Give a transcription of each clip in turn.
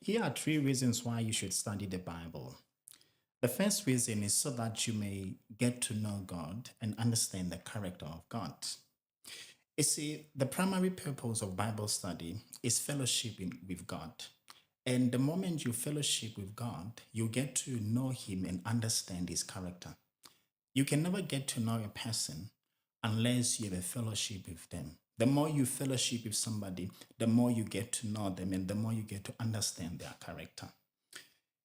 Here are three reasons why you should study the Bible. The first reason is so that you may get to know God and understand the character of God. You see, the primary purpose of Bible study is fellowshipping with God. And the moment you fellowship with God, you get to know Him and understand His character. You can never get to know a person unless you have a fellowship with them. The more you fellowship with somebody, the more you get to know them and the more you get to understand their character.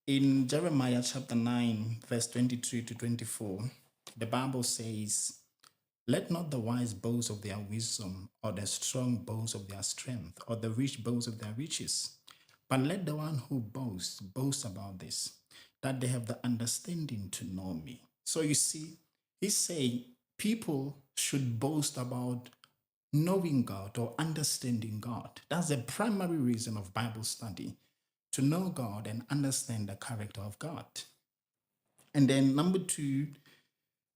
In Jeremiah chapter 9, verse 23 to 24, the Bible says, let not the wise boast of their wisdom, or the strong boast of their strength, or the rich boast of their riches. But let the one who boasts boast about this, that they have the understanding to know me. So you see, he's saying people should boast about knowing God or understanding God. That's the primary reason of Bible study, to know God and understand the character of God. And then number two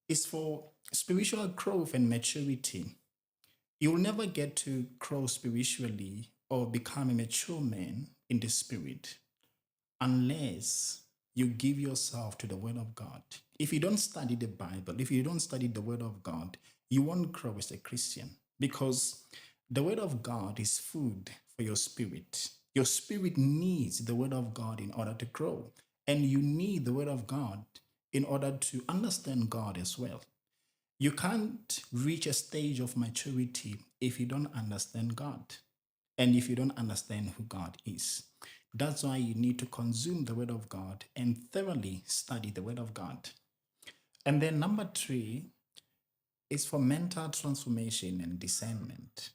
is for spiritual growth and maturity. You will never get to grow spiritually or become a mature man in the spirit unless you give yourself to the Word of God. If you don't study the Bible, if you don't study the Word of God, you won't grow as a Christian because the Word of God is food for your spirit. Your spirit needs the Word of God in order to grow, and you need the Word of God in order to understand God as well. You can't reach a stage of maturity if you don't understand God and if you don't understand who God is. That's why you need to consume the Word of God and thoroughly study the Word of God. And then number three is for mental transformation and discernment.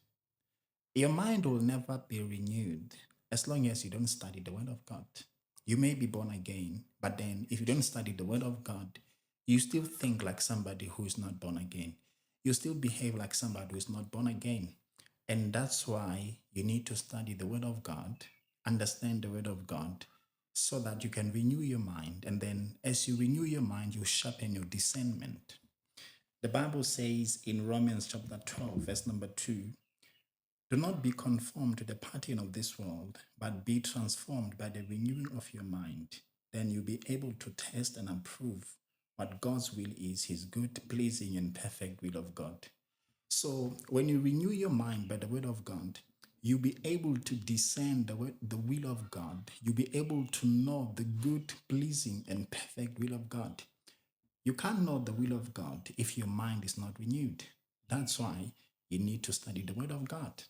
Your mind will never be renewed as long as you don't study the Word of God. You may be born again, but then if you don't study the Word of God, you still think like somebody who is not born again. You still behave like somebody who is not born again. And that's why you need to study the Word of God, understand the Word of God, so that you can renew your mind. And then as you renew your mind, you sharpen your discernment. The Bible says in Romans chapter 12, verse number 2, do not be conformed to the pattern of this world, but be transformed by the renewing of your mind. Then you'll be able to test and approve what God's will is, his good, pleasing, and perfect will of God. So when you renew your mind by the word of God, you'll be able to discern the will of God. You'll be able to know the good, pleasing, and perfect will of God. You can't know the will of God if your mind is not renewed. That's why you need to study the word of God.